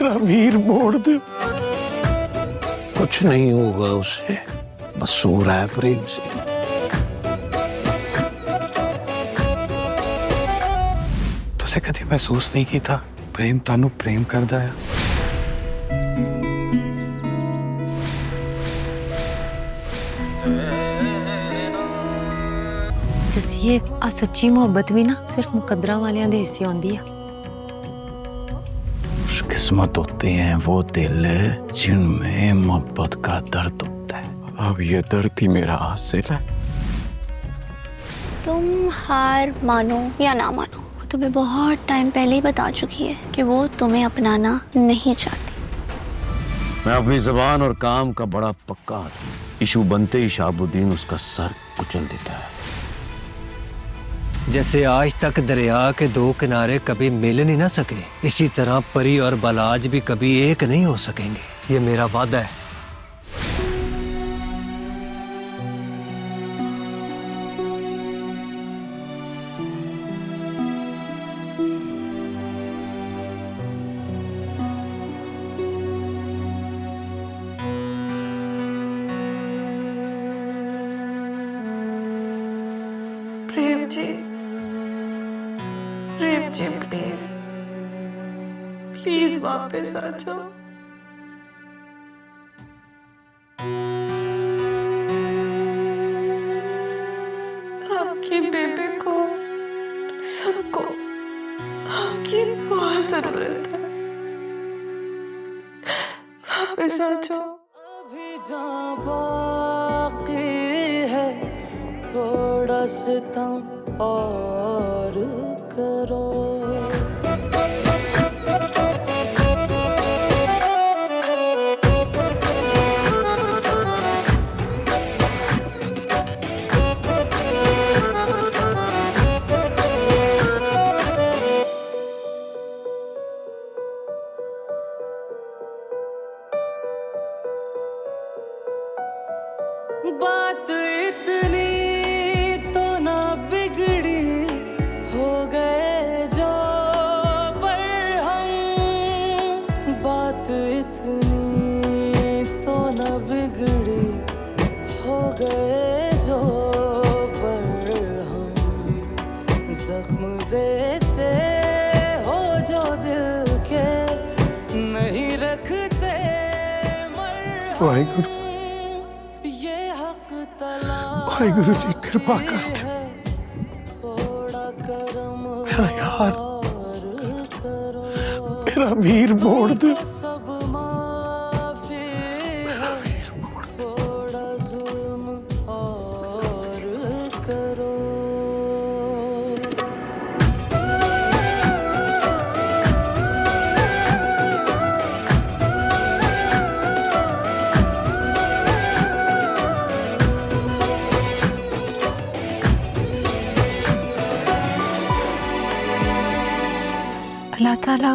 मेरा वीर मोड़ दे। कुछ नहीं होगा उसे, बस सो रहा है प्रेम से। तुझे कभी महसूस नहीं की था प्रेम तानू प्रेम करदा है। जसिए आ सच्ची मोहब्बत भी ना सिर्फ मुकद्दरा वालियां दे हिस्से आंदी है। किस्मत होते हैं वो दिल जिनमें मोहब्बत का दर्द होता है। अब ये दर्द ही मेरा हासिल है। तुम हार मानो या ना मानो, वो तुम्हें बहुत टाइम पहले ही बता चुकी है कि वो तुम्हें अपनाना नहीं चाहती। मैं अपनी जबान और काम का बड़ा पक्का आदमी। इशू बनते ही शहाबुद्दीन उसका सर कुचल देता है। जैसे आज तक दरिया के दो किनारे कभी मिल नहीं ना सके, इसी तरह परी और बालाज भी कभी एक नहीं हो सकेंगे। ये मेरा वादा है। प्रेम जी प्लीज प्लीज वापस आ जाओ। आपकी बेबी को सबको आपकी बहुत जरूरत है। वापस आ जाओ। अभी जहाँ बाकी है थोड़ा सितम और करो। बात इतनी तो ना बिगड़ी, हो गए जो पर हम। बात इतनी तो ना बिगड़ी, हो गए जो पर हम। जख्म देते हो जो दिल के नहीं रखते वाहिगुरु वाहिगुरु जी कृपा करते। मेरा यार मेरा वीर मोड़ दे। मेरा वीर मोड़ दे। थोड़ा जुल्म और करो। अल्लाह ताला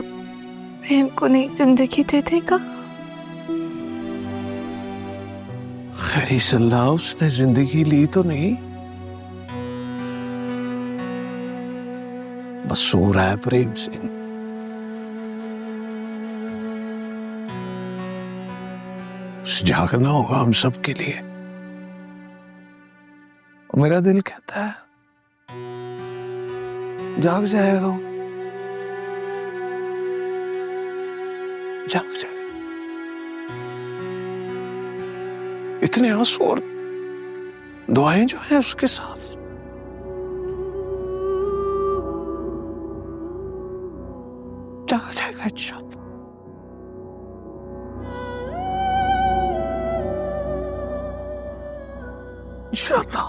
प्रेम को नई जिंदगी दे देगा। खैरी सल्लाह उसने जिंदगी ली तो नहीं, बस सो रहा है प्रेम से। उसे जागना होगा हम सब के लिए। और मेरा दिल कहता है जाग जाएगा वो, जाग जाएगा। इतने आंसू और दुआएं जो है उसके साथ। जाग जाएगा इंशाअल्लाह। इंशाअल्लाह।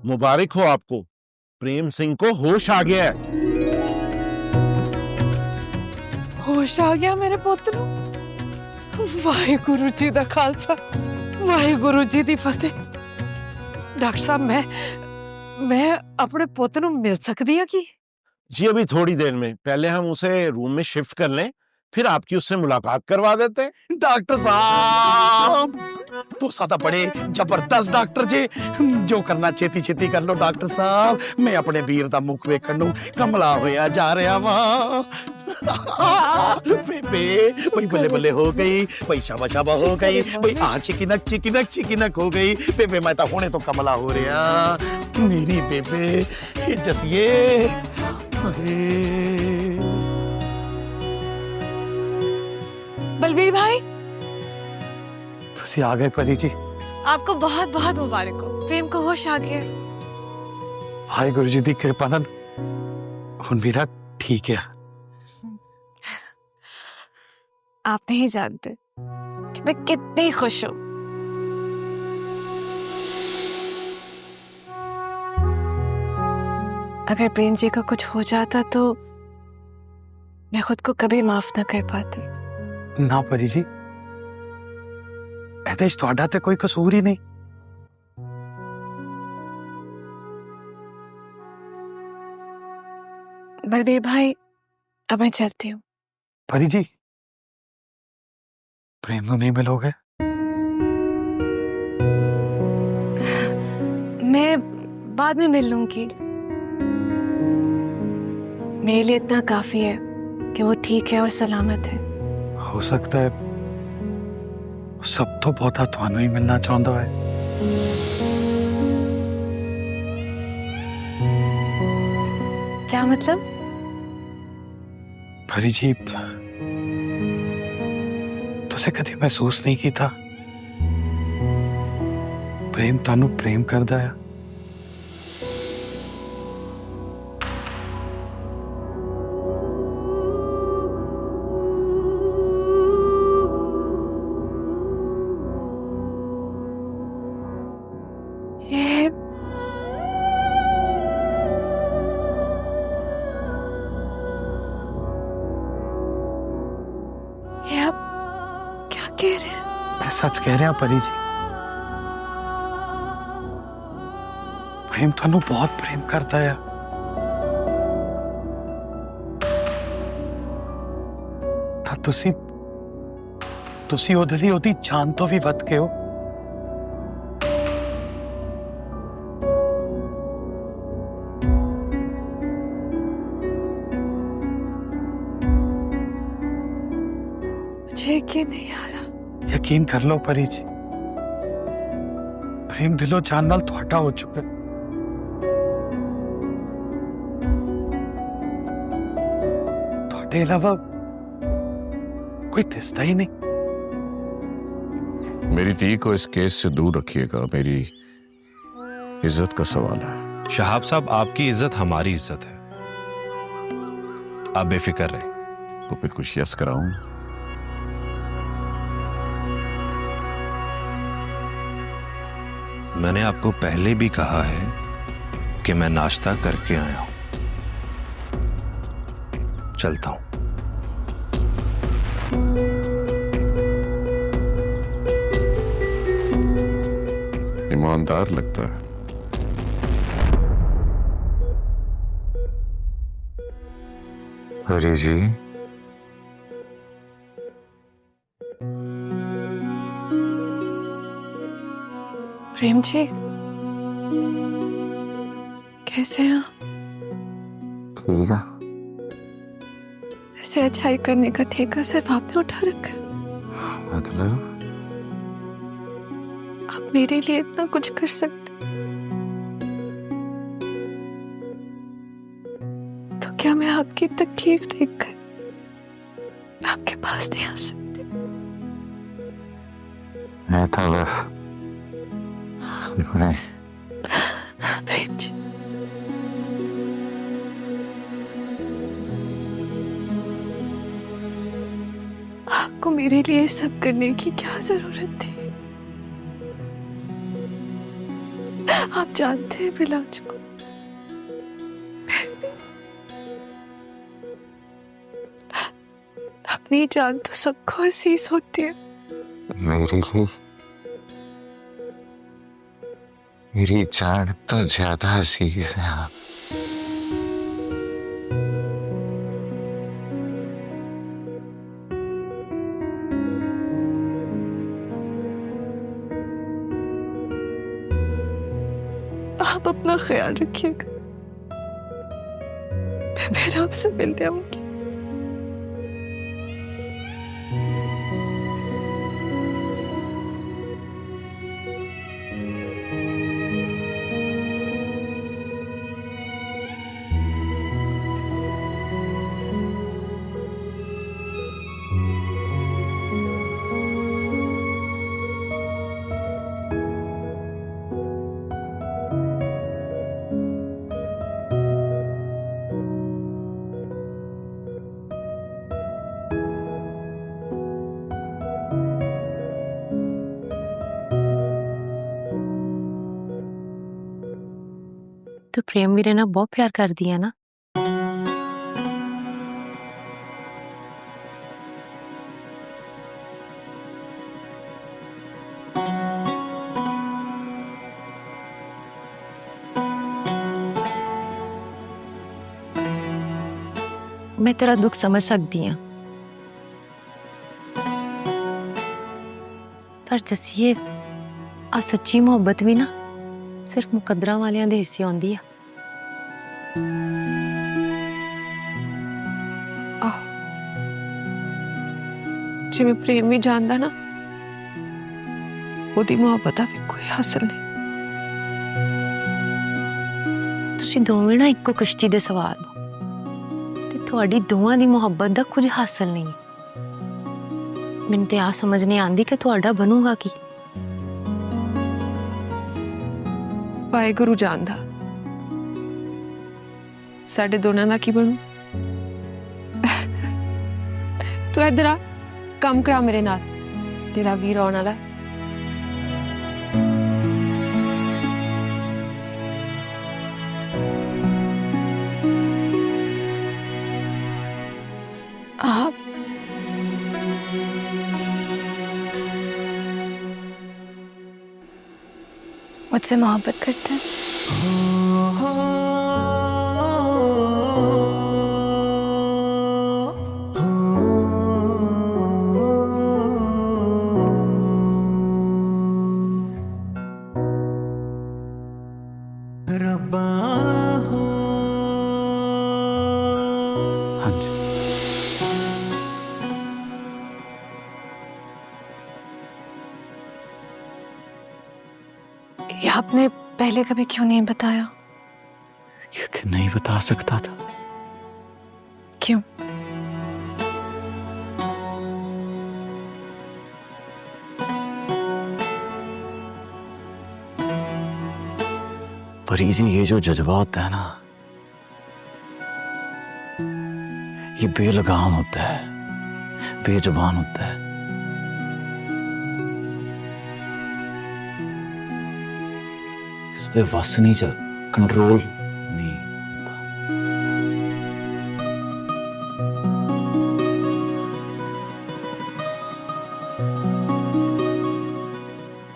मुबारक हो आपको, प्रेम सिंह को होश आ गया है। होश आ गया मेरे पुੱਤ ਨੂੰ। वाहिगुरु जी दा खालसा वाहिगुरु जी दी फतेह। डॉक्टर साहब मैं अपने पुੱਤ ਨੂੰ मिल सकती है की? जी अभी थोड़ी देर में, पहले हम उसे रूम में शिफ्ट कर लें, फिर आपकी उससे मुलाकात करवा देते हैं। डॉक्टर साहब तो सादा बड़े जबरदस्त डॉक्टर जी, जो करना छेती छेती कर लो डॉक्टर साहब, मैं अपने वीर दा मुख वेखण नूं कमला होया जा रहा वां। बेबे भाई बल्ले बल्ले हो गई, भाई शाबा शाबा हो गई, भाई चिकिनक चिकिनक चिकिनक हो गई। बेबे मैं तो हुणे तो कमला हो रहा मेरी बेबे। ये जसिए बलबीर भाई, तुसी आ गए परी जी। आपको बहुत बहुत मुबारक हो। प्रेम को होश आ गया। वाहिगुरु जी दी कृपा नाल हुण मेरा ठीक है। आप नहीं जानते कि मैं कितनी खुश हूं। अगर प्रेम जी का कुछ हो जाता तो मैं खुद को कभी माफ ना कर पाती। ना परी जी, ਇਹਦੇ 'ਚ ਤੁਹਾਡਾ ਤੇ कोई कसूर ही नहीं। बलबीर भाई, अब मैं चलती हूँ। परी जी, प्रेम तो नहीं मिलोगे? मैं बाद में मिल लूंगी। मेरे लिए इतना काफी है कि वो ठीक है और सलामत है। हो सकता है सब तो बहुता ਤੁਹਾਨੂੰ ही मिलना चाहता है। क्या मतलब? परी जी, तुसे कभी महसूस नहीं किया प्रेम तानू प्रेम करदा है? ये आप क्या कह रहे हैं? मैं सच कह रहा परी जी, प्रेम थानू बहुत प्रेम करता है। ਤਾਂ ਤੁਸੀਂ ਉਹਦੇ ਲਈ ਉਹਦੀ ਜਾਨ ਤੋਂ ਵੀ ਵੱਧ ਕੇ ਹੋ। मुझे यकीन नहीं आ रहा। यकीन कर लो परी जी, प्रेम दिलो जान नाल ਤੁਹਾਡਾ हो चुका है। ਤੁਹਾਡੇ ਇਲਾਵਾ कोई दिसता ही नहीं। मेरी धी को इस केस से दूर रखिएगा, मेरी इज्जत का सवाल है। शहाब साहब, आपकी इज्जत हमारी इज्जत है, आप बेफिक्र रहे। तो फिर कुछ यस कराऊं? मैंने आपको पहले भी कहा है कि मैं नाश्ता करके आया हूं। चलता हूं। ईमानदार लगता है। हरी जी, प्रेम जी, कैसे हैं आप? ठीक है। ऐसे अच्छाई करने का ठेका सिर्फ आपने उठा रखा है। मतलब आप मेरे लिए इतना कुछ कर सकते, तो क्या मैं आपकी तकलीफ देखकर आपके पास नहीं आ सकती? मैं था बस प्रेम जी, आपको मेरे लिए सब करने की क्या जरूरत थी? आप जानते हैं बिलाज को, अपनी जान तो सबको अजीज होती है। मेरी जान तो ज्यादा अजीज है आप। आप अपना ख्याल रखिएगा। मैं फिर आपसे मिलने आऊंगी। तो प्रेम वीरे ना बहुत प्यार कर दिया ना। मैं तेरा दुख समझ सकती हूँ, पर जसिए आ सच्ची मोहब्बत भी ना सिर्फ मुकद्दरा वालियां दे हिस्से आउंदी आ। जिवें प्रेम भी जानदा ना, ओदी मोहब्बत भी कोई हासिल नहीं। तुसीं दोवें ना इक्को कश्ती दे सवार हो ते तुहाडी दोवां दी मोहब्बत दा कुछ हासिल नहीं। मैनूं ते आ समझ नहीं आंदी कि तुहाडा बनूगा की। वाहेगुरु जानदा साडे दोनां दा की बनू। तू इधर आ, कम करा मेरे नाल, तेरा वीर आने वाला। आप मुझसे मोहब्बत करते हैं? हाँ जी। ये आपने पहले कभी क्यों नहीं बताया? क्योंकि नहीं बता सकता था। क्यों? परी जी, ये जो जज्बा होता है ना, ये बेलगाम होता है, बेजुबान होता है। इस पे वस नहीं चल, कंट्रोल नहीं होता।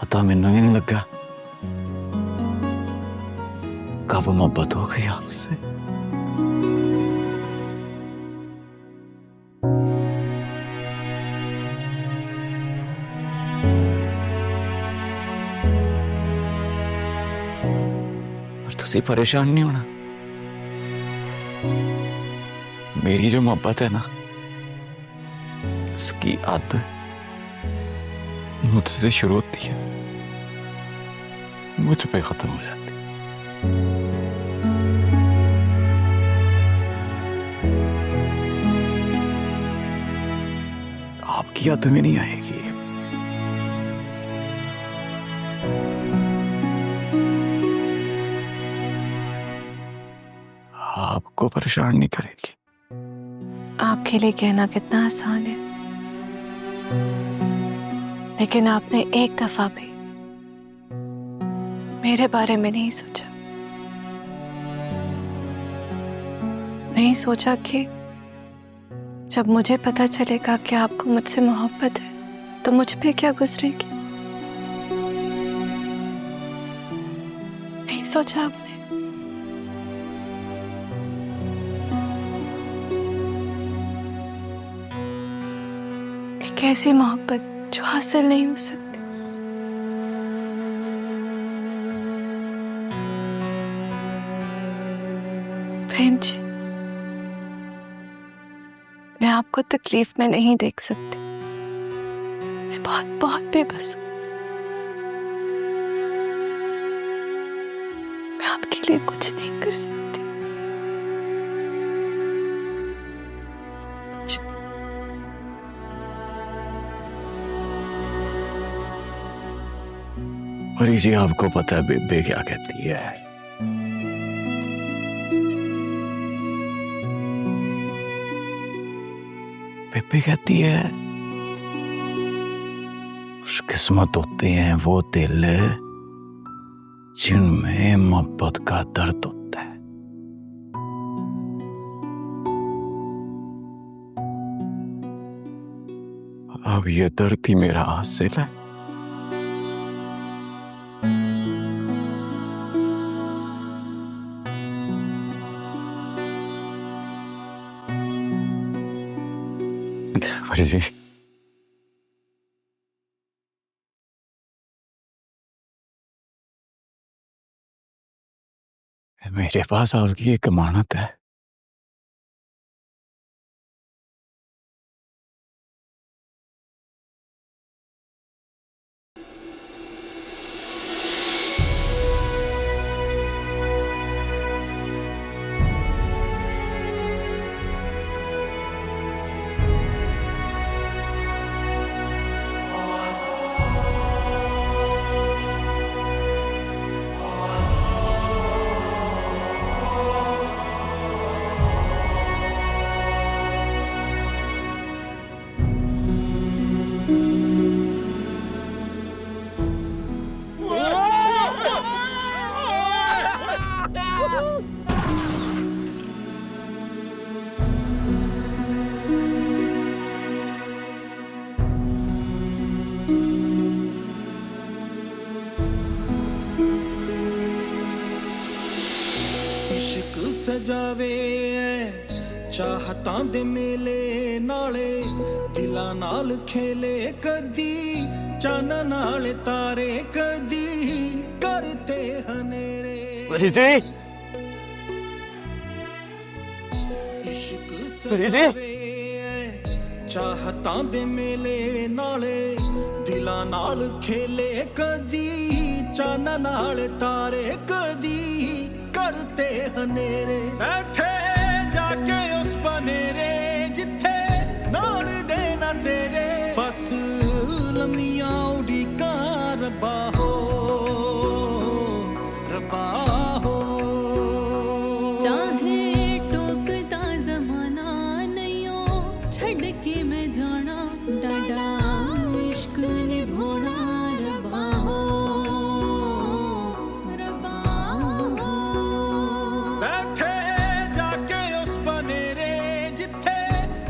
पता मैनू ही नहीं लगा कब मोहब्बत हो गई आपसे। और तुझे परेशान नहीं होना। मेरी जो मोहब्बत है ना, इसकी आदत मुझसे शुरू होती है, मुझ पे खत्म हो जाती है। आपकी याद में नहीं आएगी। आपको परेशान नहीं करेगी। आपके लिए कहना कितना आसान है, लेकिन आपने एक दफा भी मेरे बारे में नहीं सोचा। नहीं सोचा कि जब मुझे पता चलेगा कि आपको मुझसे मोहब्बत है तो मुझ पे क्या गुजरेगी। नहीं सोचा आपने। कि कैसी मोहब्बत जो हासिल नहीं हो सकती। प्रेम जी, मैं आपको तकलीफ में नहीं देख सकती। मैं बहुत बहुत बेबस हूँ। मैं आपके लिए कुछ नहीं कर सकती। परी जी, आपको पता है बेबे क्या कहती है? बेबे कहती है खुशकिस्मत होते हैं वो दिल जिनमें मोहब्बत का दर्द होता है। अब ये दर्द ही मेरा हासिल है। परी जी, मेरे पास आपकी एक अमानत है। इश्क सजावे चाहतां दे मेले नाले दिलां नाल खेले कदी चन नाल तारे कदी करते हनेरे। परी जी, इश्क सजावे चाहतां दे मेले नाले दिलां नाल खेले कदी चन नाल तारे कदी करते हनेरे। बैठे जाके उस बनेरे जिथे नाल देना तेरे बस लम्मियां उड़ीका रब्बा हो रब्बा हो। चाहे टोकता जमाना नहीं हो छड़ के मैं जाना डाडा इश्क निभोना रब्बा हो रब्बा हो। बैठे जाके उस बनेरे जिथे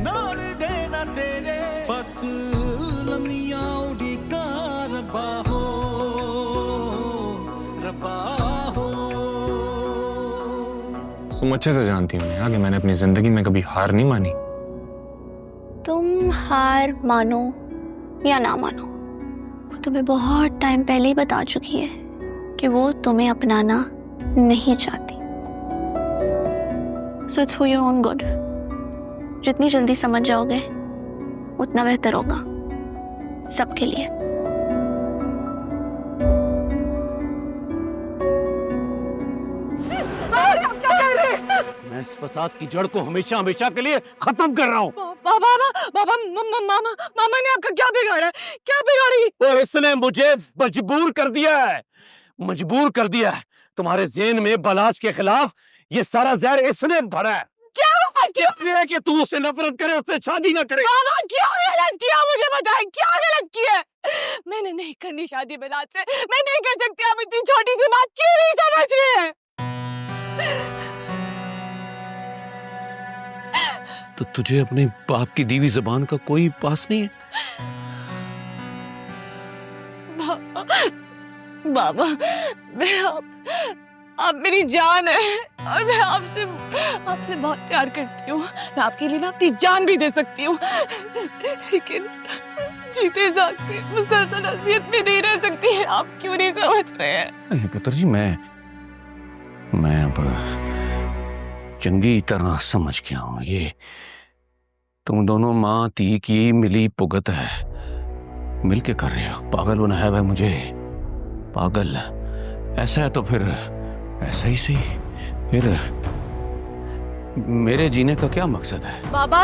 नाल देना तेरे बस लम्मियां उड़ीका रब्बा हो रब्बा हो। तुम अच्छे से जानती हो नेहा कि मैंने अपनी जिंदगी में कभी हार नहीं मानी। तुम हार मानो या ना मानो, वो तुम्हें बहुत टाइम पहले ही बता चुकी है कि वो तुम्हें अपनाना नहीं चाहती। So it's for your own good. जितनी जल्दी समझ जाओगे उतना बेहतर होगा सबके लिए। मैं इस फसाद की जड़ को हमेशा हमेशा के लिए खत्म कर रहा हूँ। बाबा मामा ने आपका क्या बिगाड़ा है? क्या बिगाड़ी? तो इसने मुझे मजबूर कर दिया है, मजबूर कर दिया है। तुम्हारे ज़हन में बलाज के खिलाफ ये सारा जहर इसने भरा है। क्या इसलिए कि तू उससे नफरत करे, उससे शादी ना करे। बाबा क्या गलत किया मुझे बताएं, क्या गलत किया? मैंने नहीं करनी शादी बलाज से, मैं नहीं कर सकती। आप इतनी छोटी सी बात क्यों नहीं समझ रहे हैं? तो तुझे अपने बाप की दीवी जबान का कोई पास नहीं है? बाबा मैं आप मेरी जान है और मैं आपसे बहुत प्यार करती हूँ। मैं आपके लिए ना अपनी जान भी दे सकती हूँ, लेकिन जीते जागते मुसलसल अज़ियत में नहीं रह सकती है। आप क्यों नहीं समझ रहे हैं? पुत्र जी, मैं अब चंगी तरह समझ गया हूं। ये तुम दोनों माँ ती की मिली भुगत है, मिलके कर रहे हो। पागल बनाया है मुझे, पागल। ऐसा है तो फिर ऐसा ही सही। फिर मेरे जीने का क्या मकसद है? बाबा,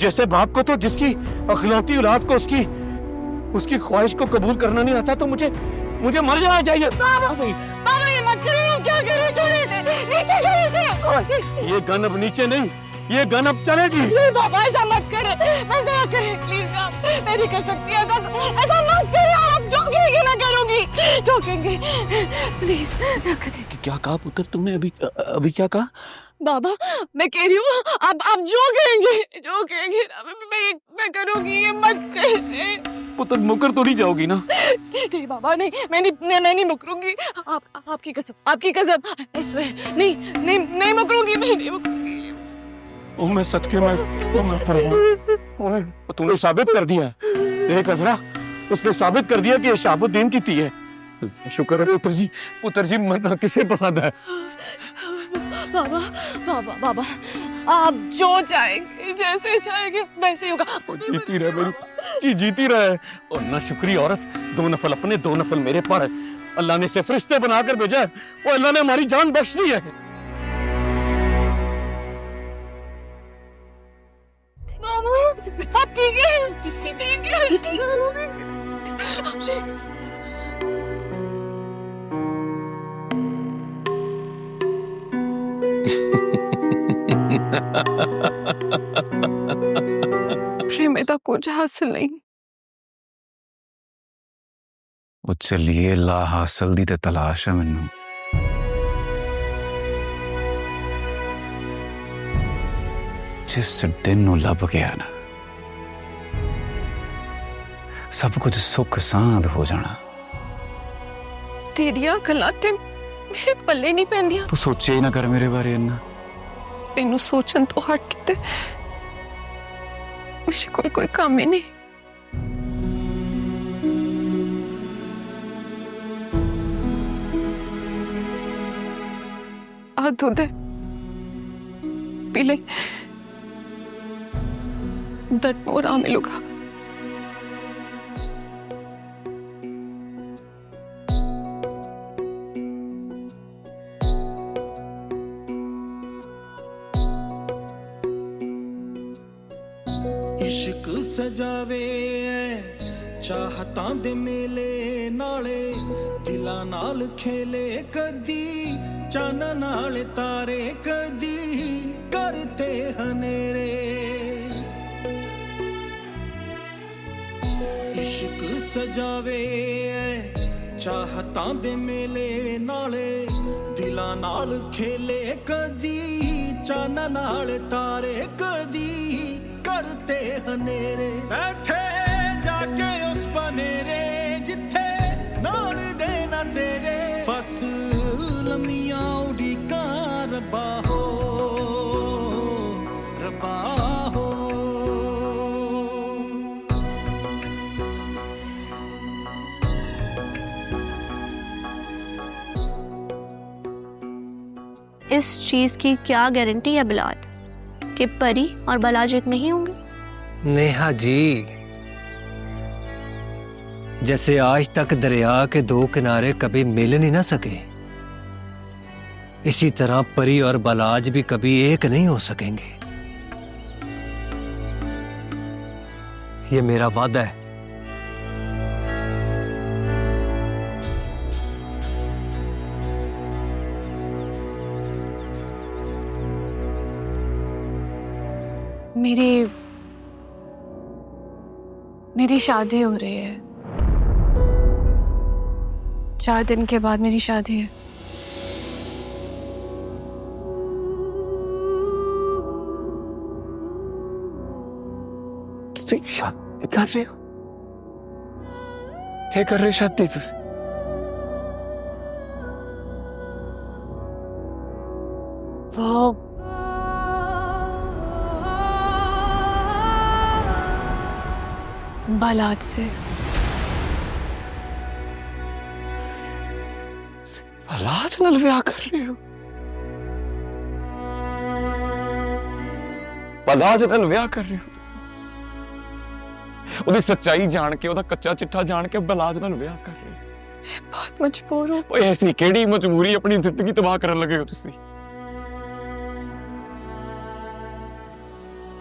जैसे बाप को तो जिसकी अखलौती औलाद को उसकी ख्वाहिश को कबूल करना नहीं आता, तो मुझे मर जाना चाहिए। बाबा ये मत करो, क्या कर रहे हो? छोड़ो इसे, नीचे छोड़ो इसे। ये गन अब नीचे नहीं, ये गन अब चलेगी। नहीं बाबा, ऐसा मत करे, ऐसा मत करे प्लीज। आप मैं नहीं कर सकती ऐसा मत करे। आप जोकेंगे, मैं करूंगी, जोकेंगे प्लीज ना करें। क्या कहा पुत्र तुमने? अभी क्या कहा? बाबा मैं कह रही हूँ आप जोकेंगे मैं करूंगी, ये मत करे। पुत्र मुकर तो नहीं जाओगी ना? नहीं बाबा, नहीं मैं नहीं मुकरूंगी। आपकी कसम I swear, नहीं मुकरूंगी, मैं नहीं मुकरूंगी। ओ मैं सदके में तूने साबित कर दिया। देख अजरा, उसने साबित कर दिया कि ये शहाबुद्दीन की थी है। शुक्र है पुत्र जी मरना किसे पसंद है? बाबा आप जो चाहेंगे, जैसे चाहेंगे वैसे ही होगा। जीती रहे मेरी, जीती रहे। और ना शुक्री औरत, 2 नफल अपने 2 नफल मेरे पर अल्लाह ने इसे फरिश्ते बनाकर भेजा है। वो अल्लाह ने हमारी जान बख्श दी है। आप ठीक है? प्रेम दा कुछ हासिल नहीं। ਉਹ ਚੱਲੀਏ ਲਾ ਹਾਸਲ ਦੀ ਤੇ ਤਲਾਸ਼ ਹੈ ਮੈਨੂੰ। ਜਿਸ ਦਿਨ ਨੂੰ ਲੱਭ ਗਿਆ ਨਾ, ਸਭ ਕੁਝ ਸੁੱਖ ਸਾਂਦ ਹੋ ਜਾਣਾ। ਤੇਰੀਆਂ ਗੱਲਾਂ ਤੇ ਮੇਰੇ ਪੱਲੇ ਨਹੀਂ ਪੈਂਦੀਆਂ। ਤੂੰ ਸੋਚਿਆ ਹੀ ਨਾ ਕਰ ਮੇਰੇ ਬਾਰੇ ਇੰਨਾ। ਤੈਨੂੰ ਸੋਚਣ ਤੋਂ ਹਟ ਕੇ ਮੇਰੇ ਕੋਲ ਕੋਈ ਕੰਮ ਹੀ ਨਹੀਂ। आ दूध है, पी ले, दर्द में आराम मिलेगा। इश्क सजावे चाहतां दे मेले नाले, दिलां नाल खेले कदी चन नाल तारे, कदी करते हनेरे। इश्क सजावे चाहतां दे मेले नाले, दिलां नाल खेले कदी चन नाल तारे, कदी करते हनेरे। बैठे जाके उस बनेरे जिथे नाल देना तेरे, बस लम्मियां उड़ीका रब्बा हो, रब्बा हो। इस चीज की क्या गारंटी है बिलाल कि परी और बलाज एक नहीं होंगे? नेहा जी, जैसे आज तक दरिया के 2 किनारे कभी मिल नहीं ना सके, इसी तरह परी और बलाज भी कभी एक नहीं हो सकेंगे। ये मेरा वादा है। मेरी शादी हो रही है। 4 दिन के बाद मेरी शादी है। तुझे शादी कर रहे हो? क्या कर रहे शादी तुझे? वो बालाज से। बालाज नाल विआह कर रहे हो? ਬਲਾਜ ਨਾਲ ਵਿਆਹ ਕਰ ਰਹੇ ਹੋ ਤੁਸੀਂ ਉਹਦੀ ਸੱਚਾਈ ਜਾਣ ਕੇ ਉਹਦਾ ਕੱਚਾ ਚਿੱਠਾ ਜਾਣ ਕੇ ਬਲਾਜ ਨਾਲ ਵਿਆਹ ਕਰ ਰਹੇ ਹੋ बहुत मजबूर हूँ। ਓਏ ਐਸੀ ਕਿਹੜੀ ਮਜਬੂਰੀ ਆਪਣੀ ਜ਼ਿੰਦਗੀ ਤਬਾਹ ਕਰਨ ਲੱਗੇ ਹੋ ਤੁਸੀਂ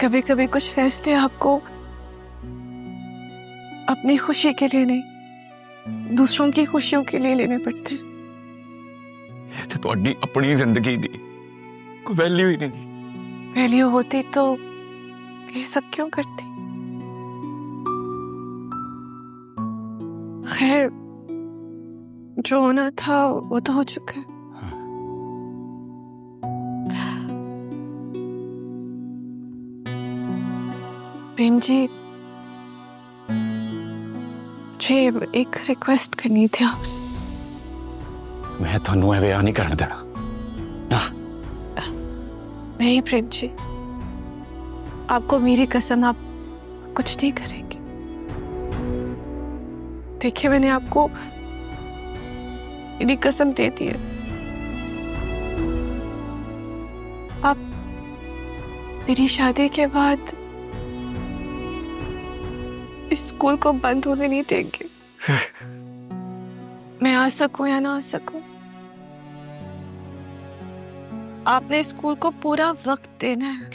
कभी कभी कुछ फैसले आपको अपनी खुशी के लिए नहीं, दूसरों की खुशियों के लिए लेने पड़ते हैं। ਤੇ ਤੁਹਾਡੀ ਆਪਣੀ ਜ਼ਿੰਦਗੀ ਦੀ ਕੋਈ ਵੈਲਿਊ ਹੀ ਨਹੀਂ वैल्यू होती तो ये सब क्यों करती? खैर, जो होना था वो तो हो चुका है। प्रेम जी, मुझे एक रिक्वेस्ट करनी थी आपसे। ਮੈਂ ਤੁਹਾਨੂੰ ਇਹ ਵਿਆਹ ਨਹੀਂ ਕਰਨ ਦੇਣਾ ਨਾ नहीं प्रेम जी, आपको मेरी कसम, आप कुछ नहीं करेंगे। देखिए, मैंने आपको मेरी कसम दे दी है। आप मेरी शादी के बाद इस स्कूल को बंद होने नहीं देंगे। मैं आ सकूं या ना आ सकूं, आपने स्कूल को पूरा वक्त देना है।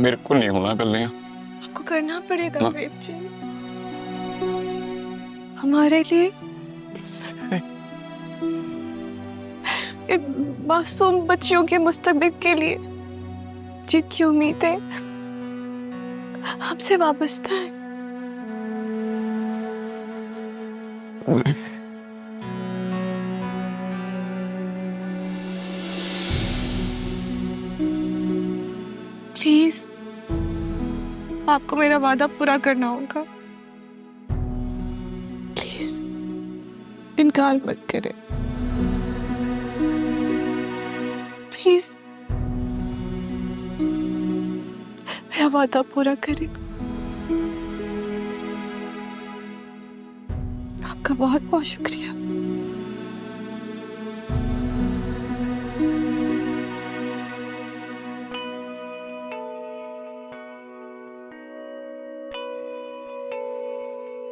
ਮੇਰੇ ਕੋਲ ਨਹੀਂ ਹੋਣਾ ਗੱਲਾਂ आपको करना पड़ेगा प्रेम जी, हमारे लिए, इन मासूम बच्चियों के मुस्तकबिल के लिए जिनकी उम्मीदें हमसे वाबस्ता है। प्लीज, आपको मेरा वादा पूरा करना होगा। प्लीज, इनकार मत करें। प्लीज, मेरा वादा पूरा करें। आपका बहुत बहुत शुक्रिया।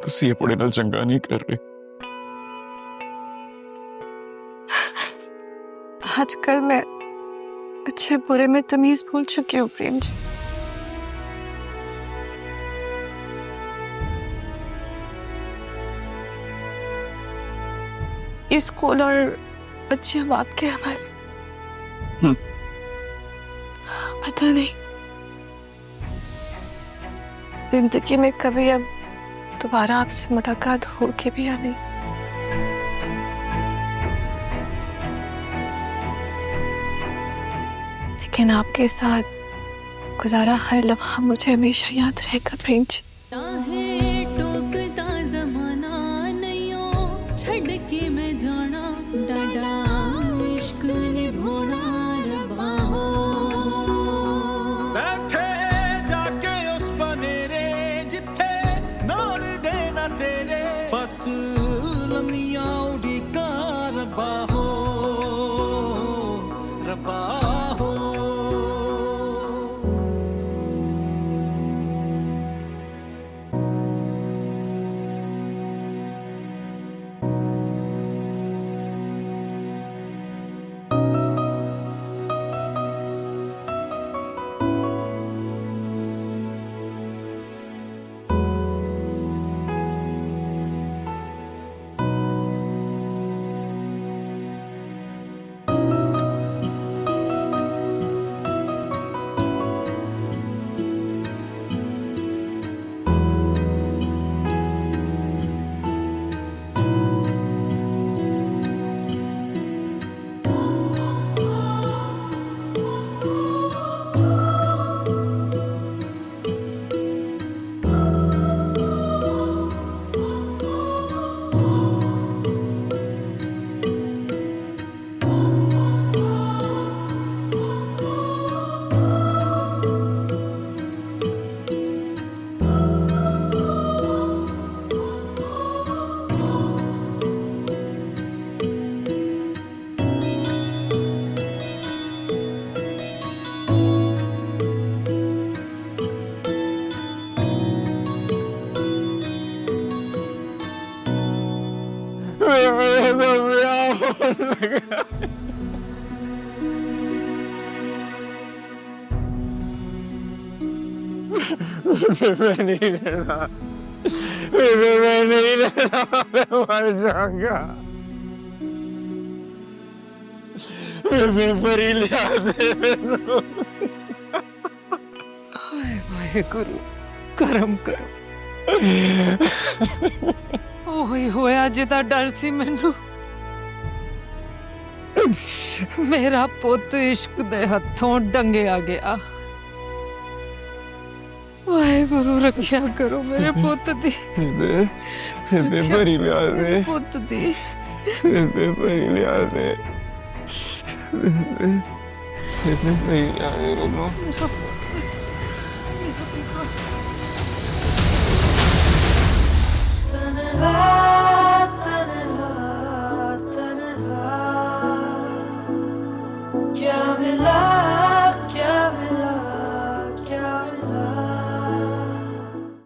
ਤੁਸੀਂ ਆਪਣੇ ਨਾਲ ਚੰਗਾ ਨਹੀਂ ਕਰ ਰਹੇ आजकल मैं अच्छे बुरे में तमीज भूल चुकी हूँ प्रेम जी। ये स्कूल और बच्चे अब आपके हवाले। पता नहीं जिंदगी में कभी अब दोबारा आपसे मुलाकात होगी भी या नहीं। लेकिन आपके साथ गुजारा हर लम्हा मुझे हमेशा याद रहेगा प्रेम जी। टोकता जमाना नैयो छड़ के मैं जाना डाडा इश्क निभोना रबा हो। बैठे जाके उस बनेरे जिथे नाल देना तेरे बस लमिया उड़ीका रबा हो रबा हो। मैं नहीं रहना, मैं नहीं रहना, मैं मर जाऊंगा। मैं परी ले आते मैनू। हाय वाहेगुरु करम करो। ओही होया जिदा डर सी मैनू। मेरा पुत इश्क दे हथों डंगिया गया। वाहेगुरु रक्षा करो मेरे पुत दी। परी लिया दे, पुत दी परी लिया दे, परी लिया दे मैनू। क्या मिला